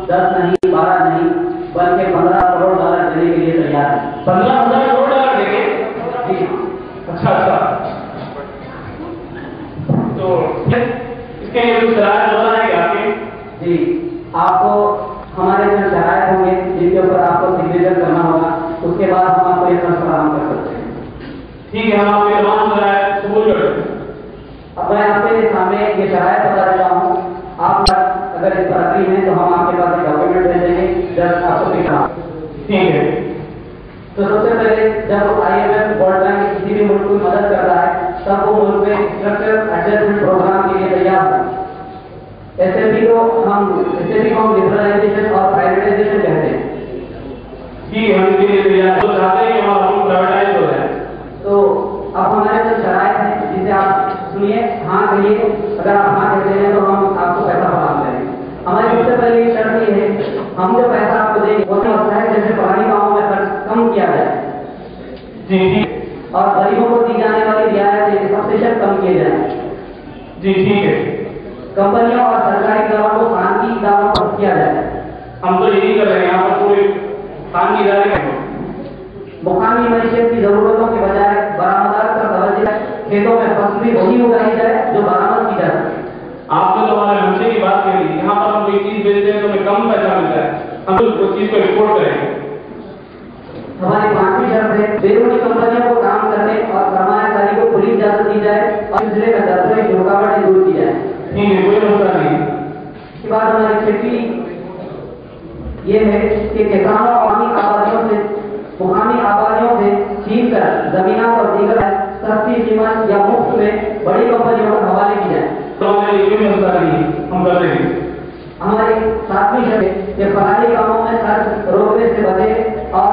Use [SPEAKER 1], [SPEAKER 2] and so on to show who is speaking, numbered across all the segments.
[SPEAKER 1] 10 नहीं, 12 नहीं, बल्कि 15 करोड़ डॉलर देने के लिए तैयार है।
[SPEAKER 2] 15,000 करोड़ डॉलर देंगे?
[SPEAKER 1] जी।
[SPEAKER 2] अच्छा। तो इसके लिए कुछ शरारत होना है आपके?
[SPEAKER 1] जी, आपको हमारे जो शरारत होंगे जिनके ऊपर आपको सिग्नेचर करना होगा, उसके बाद हम आपको ये सब फराहम कर सकते हैं।
[SPEAKER 2] ठीक है, हम आपके तमाम शरारत कबूल करते हैं।
[SPEAKER 1] अब मैं आपके सामने ये शरारत बता देता हूँ, आप अगर इस पर अग्री हैं तो हम आपके पास एक डॉक्यूमेंट दे देंगे, जस्ट आपको दिखा।
[SPEAKER 2] ठीक है।
[SPEAKER 1] तो सबसे पहले जब IMF वर्ल्ड बैंक किसी भी मुल्क की मदद कर रहा है, तब वो मुल्क में स्ट्रक्चर एडजस्टमेंट प्रोग्राम के लिए तैयार है। SAP को हम लिबरलाइजेशन और प्राइवेटाइजेशन कहते हैं।
[SPEAKER 2] ठीक है, हम इसके लिए तैयार तो चाहते हैं कि हम प्राइवेटाइज हो जाए।
[SPEAKER 1] तो अब हमारे जो शराइत है जिसे आप सुनिए, हाँ कहिए, अगर आप हाँ कहते हैं तो हम आपको पैसा फराहम करेंगे। हमारी सबसे पहली शर्त ये है, हम जो पैसा आपको देंगे वो तो होता है जैसे पहाड़ी गाँव में खर्च कम किया जाए।
[SPEAKER 2] जी।
[SPEAKER 1] और गरीबों को दी जाने वाली रियायत 1% कम किए जाए।
[SPEAKER 2] जी ठीक है।
[SPEAKER 1] कंपनियों और सरकारी इदारों को खानगी इदारों पर किया जाए।
[SPEAKER 2] हम तो यही कर रहे हैं, यहाँ पर कोई खानगी इदारे का
[SPEAKER 1] मुकामी मईशत की जरूरतों के बजाय बरामदात पर तवज्जो है, खेतों में फसल भी वही उगाई जाए जो बरामद की जाए।
[SPEAKER 2] आपने तो हमारे नक्शे की बात करी, यहाँ पर हम कोई चीज बेचते हैं तो हमें कम पैसा मिलता है, हम तो उस चीज को रिपोर्ट करेंगे।
[SPEAKER 1] हमारी 5वीं शर्त है, बेरूनी कंपनियों को काम करने और सरमायाकारी को खुली इजाजत दी जाए और सिलसिले में दर्जों की रुकावटें दूर की जाए।
[SPEAKER 2] ठीक है, कोई मसला नहीं।
[SPEAKER 1] इसके बाद हमारी 6वीं ये है कि किसानों और मुकामी आबादियों से छीन कर जमीना और दीगर सस्ती कीमत या मुफ्त में बड़ी कंपनियों को हवाले की जाए।
[SPEAKER 2] तो हमें ये भी मसला नहीं, हम कर रहे हैं।
[SPEAKER 1] हमारी 7वीं शर्त है कि फलाही कामों में खर्च रोकने से बचे और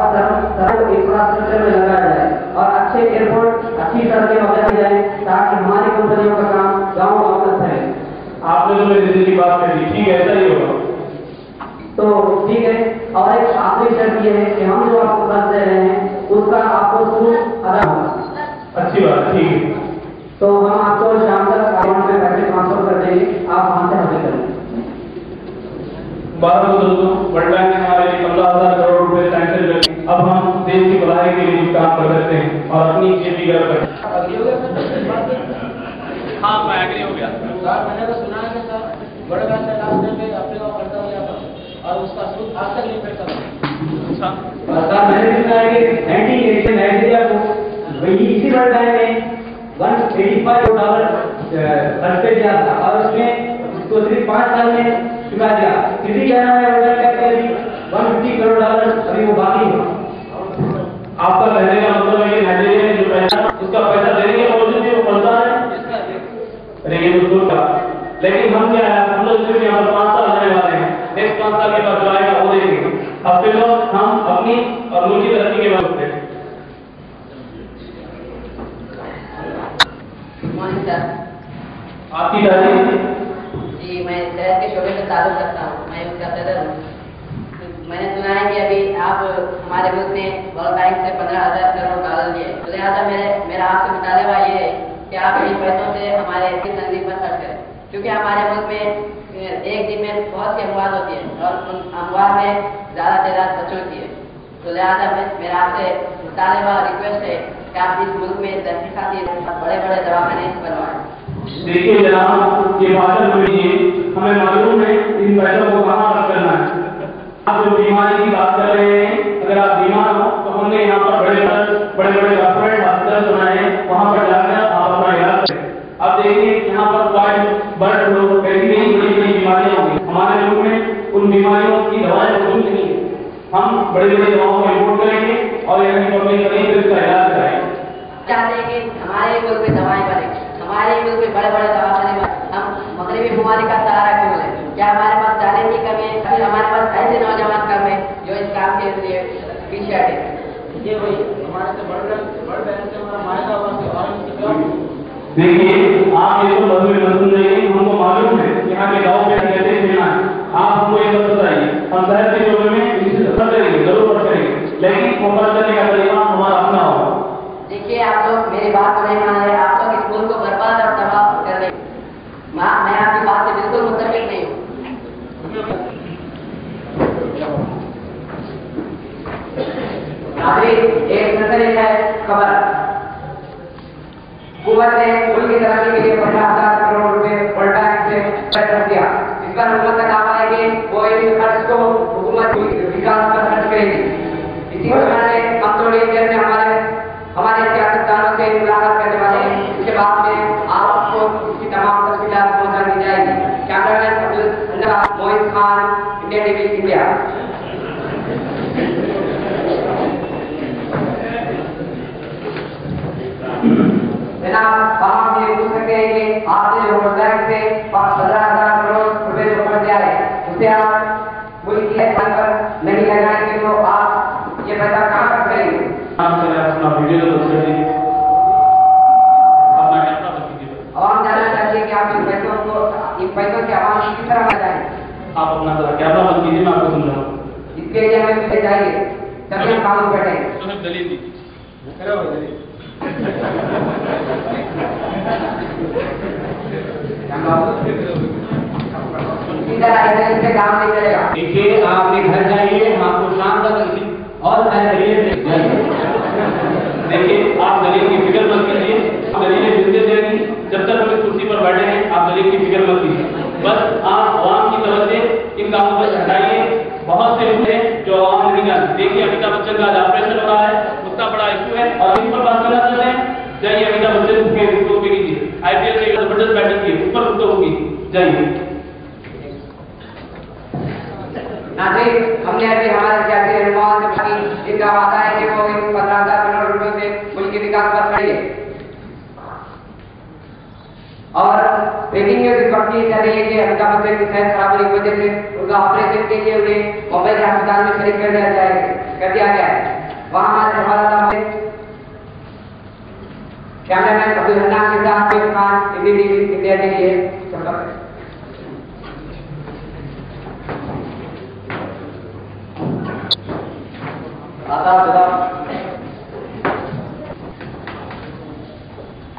[SPEAKER 1] सड़क इंफ्रास्ट्रक्चर में लगाया जाए और अच्छे एयरपोर्ट, अच्छी सड़कें वगैरह जाए ताकि हमारी कंपनियों का काम गाँव तक फैले।
[SPEAKER 2] आपने तो मेरे दिल की बात करी, ठीक है, ऐसा ही होगा।
[SPEAKER 1] तो ठीक है, और एक आखिरी शर्त ये है कि हम जो आपको कर्ज दे रहे हैं उसका आपको सूद अदा होगा।
[SPEAKER 2] अच्छी बात, ठीक है।
[SPEAKER 1] तो हम आपको शाम तक अकाउंट में पैसे ट्रांसफर कर देंगे, आप वहां से हासिल करें।
[SPEAKER 2] दोस्तों, वर्ल्ड बैंक ने हमारे लिए 15,000 करोड़ रुपए सैंक्शन कर, अब हम देश की भलाई के लिए कुछ काम कर सकते हैं और अपनी खेती कर सकते हैं। हाँ, मैं एग्री हो गया।
[SPEAKER 3] मैंने तो सुना है कि सर बड़े बैंक ने लास्ट टाइम पे अपने को कर्जा लिया था और उसका सूद आज तक नहीं फेंक सका।
[SPEAKER 2] अच्छा,
[SPEAKER 1] सर मैंने भी सुना है कि 98 में नाइजीरिया को वही इसी वर्ल्ड बैंक ने $185 खर्च किया था और उसमें उसको सिर्फ 5 साल में चुका दिया। किसी कहना है वर्ल्ड बैंक का अभी $150 करोड़ अभी वो बाकी है।
[SPEAKER 2] आपका कहने का मतलब है कि नाइजीरिया ने जो पैसा उसका पैसा देने के बावजूद भी वो कर्जा है। अरे ये तो दूर का, लेकिन हम क्या है, हम लोग सिर्फ यहाँ पर 5 साल रहने वाले हैं, नेक्स्ट 5 साल के बाद जो आएगा वो देखेंगे। अब फिर हम अपनी और मुल्क की तरक्की के बाद हैं। आपकी तारीफ?
[SPEAKER 4] जी, मैं शहर के शोबे से ताल्लुक रखता हूँ, मैं उसका सदर हूँ। मैंने सुना है कि अभी आप हमारे मुल्क ने वर्ल्ड बैंक से 15,000 करोड़ डॉलर लिए, तो लिहाजा मेरा आपसे मुतालबा ये है कि आप इन पैसों से हमारे तंजीम पर खर्च करें, क्योंकि हमारे मुल्क में एक दिन में बहुत सी अमवात होती है और उन अमवात में ज़्यादा तादाद बच्चों की है। तो लिहाजा मेरा आपसे मुतालबा और रिक्वेस्ट है कि आप इस मुल्क में तहकीकाती बड़े बड़े दवाखाने बनवाएं।
[SPEAKER 2] देखिए जनाब, ये भाषण हमें मालूम है इन पैसों को कहाँ खर्च करना है। आप जो बीमारी की बात कर रहे हैं, अगर आप बीमार हो तो हमने यहाँ पर बड़े बड़े कॉर्पोरेट हॉस्पिटल बनाए हैं, वहाँ पर जाकर आप अपना इलाज करें। अब देखिए यहाँ पर बर्ड फ्लू कैसी नहीं बड़ी बड़ी बीमारियाँ होंगी, हमारे मुल्क में उन बीमारियों की दवाएं मौजूद नहीं है। हम बड़ी बड़ी दवाओं को इम्पोर्ट करेंगे और यहाँ की पब्लिक कहीं से इसका इलाज कराएंगे।
[SPEAKER 4] चाहते हैं कि हमारे मुल्क में दवाएं बने, हमारे मुल्क में बड़े बड़े दवाखाने बने, हम मगरबी बीमारी का सहारा क्यों लें? क्या हमारे पास टैलेंट की कमी है? फिर हमारे पास ऐसे नौजवान कम है जो इस काम के लिए पीछे हटे।
[SPEAKER 3] ये वही हमारे से बड़े बैंक से हमारा मायदा हुआ कि और
[SPEAKER 2] देखिए, आप ये तो मजबूरी मत सुनिए, हमको मालूम है यहाँ के गाँव में कैसे खेलना है। आप हमको ये सब बताइए, हम शहर के शोबे में इसे सफर करेंगे, जरूर करेंगे, लेकिन सफर करने का तरीका हमारा अपना होगा।
[SPEAKER 4] देखिए, आप लोग मेरी बात को नहीं मान रहे, आप लोग इस मुल्क को बर्बाद और तबाह कर रहे हैं। मैं आपकी बात से बिल्कुल मुतफिक नहीं हूँ। नागरिक एक नजरिए है खबर हुकूमत ने मुल्क की तरक्की के लिए 50,000 करोड़ रुपए वर्ल्ड बैंक से खर्च दिया। इस पर हुकूमत का दावा है कि वो इन खर्च को हुकूमत विकास पर खर्च करेगी। इसी प्रकार से हम थोड़ी देर में हमारे सियासतदानों से मुलाकात करने वाले हैं। इसके बाद में आपको इसकी तमाम तफसीलात पहुंचा दी जाएगी। कैमरामैन अब्दुल मोहित खान, इंडिया टीवी इंडिया। जनाब आप ये पूछ सकते हैं कि आपने जो वर्ल्ड बैंक से 15,000 करोड़ रुपए जो कर्ज दिया है उसे आप मुल्क की एकाई पर नहीं लगाएंगे तो आप ये पैसा कहाँ खर्च करेंगे?
[SPEAKER 2] अपना वीडियो तो कर दीजिए, अपना कैमरा बंद कीजिए।
[SPEAKER 4] आवाम जानना चाहती है कि आप इन पैसों से आवाम किस तरह बचाएं?
[SPEAKER 2] आप अपना कैमरा बंद कीजिए, मैं आपको सुन रहा हूँ।
[SPEAKER 4] इसके लिए हमें पीछे जाइए तभी हम कानून बैठेंगे।
[SPEAKER 2] तो दलील दीजिए।
[SPEAKER 4] इससे काम नहीं चलेगा।
[SPEAKER 1] देखिए आप अपने घर जाइए, हम आपको शाम तक और सारे दलील
[SPEAKER 2] देखिए आप दलील की फिक्र मत कीजिए, दलीलें मिलते जाएंगी। जब तक हम इस कुर्सी पर बैठे हैं आप दलील की फिक्र मत कीजिए। बस आप आवाम की तरफ से इन कामों पर हटाइए। बहुत से लोग हैं जो आवाम नहीं जानते। देखिए अमिताभ बच्चन का आज ऑपरेशन हो रहा है, उसका बड़ा इशू है और इस पर बात करना चाहते हैं। जाइए अमिताभ बच्चन के रिपोर्ट पे कीजिए। IPL से जबरदस्त बैटिंग की, ऊपर रुक होगी। जाइए।
[SPEAKER 4] नाज़रीन, हमने अभी हमारे सियासी रहनुमाओं से बात की। इनका वादा है कि वो इन 15,000 करोड़ रुपयों से मुल्क के विकास पर करेंगे। और ब्रेकिंग न्यूज इस वक्त ये चल रही है कि अमिताभ बच्चन की सेहत खराब होने की वजह से उनका ऑपरेशन के लिए उन्हें मुंबई के अस्पताल में शरीक कर दिया गया है। वहाँ हमारे संवाददाता कैमरामैन अब्दुल हन्नान के साथ मोहित खान, इंडिया टीवी इंडिया के लिए संपर्क।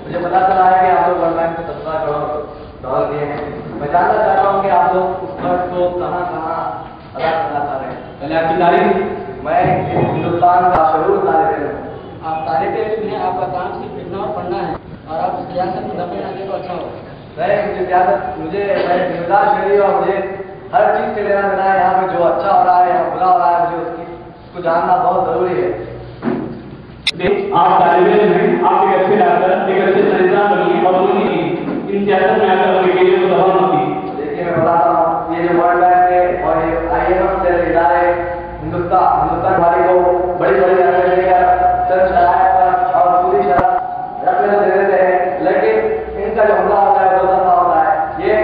[SPEAKER 1] मुझे पता चला है कि आप लोग वर्ल्ड बैंक में 17 करोड़ डॉलर दिए हैं। मैं जानना चाहता हूँ कि आप लोग उस खर्च को कहाँ अदा करना चाह रहे हैं। पहले आपकी तारीफ। मैं हिंदुस्तान का शरूर तालिब इल्म हूँ।
[SPEAKER 3] आप तालिब इल्म हैं, आपका काम सिर्फ लिखना और पढ़ना है और आप सियासत में दबे आगे तो अच्छा होगा।
[SPEAKER 1] मैं जिम्मेदार शहरी और मुझे हर चीज़ से लेना देना है। यहाँ पे जो अच्छा हो रहा है या बुरा हो रहा है, मुझे उसको जानना बहुत जरूरी है।
[SPEAKER 2] आप तालिब इल्म हैं, आप एक अच्छे डॉक्टर, एक अच्छे साइंसदान बनिए और इन सियासत में आकर अपने करियर को दबा मत कीजिए।
[SPEAKER 1] देखिए मैं बताता हूँ, ये जो वर्ल्ड बैंक है और ये IMF जैसे इदारे हिंदुस्तान वाली को बड़ी रकमें लेकर चंद शराइत पर और पूरी शराब रकमें दे देते हैं, लेकिन इनका जो हमला होता है वो दफा होता है। ये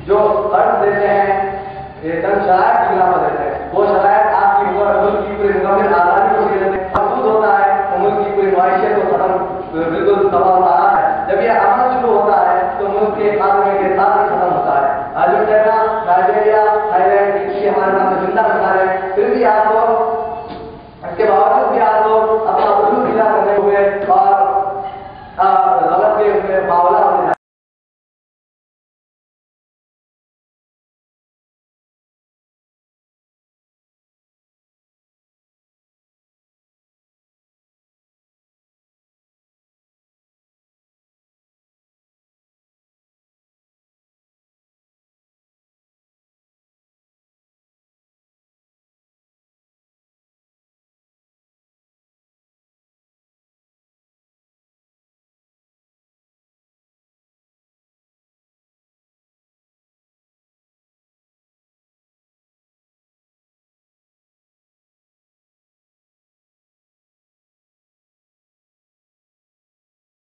[SPEAKER 1] जो कर्ज देते हैं ये चंद शराइत की बिना पर देते हैं। वो शराइत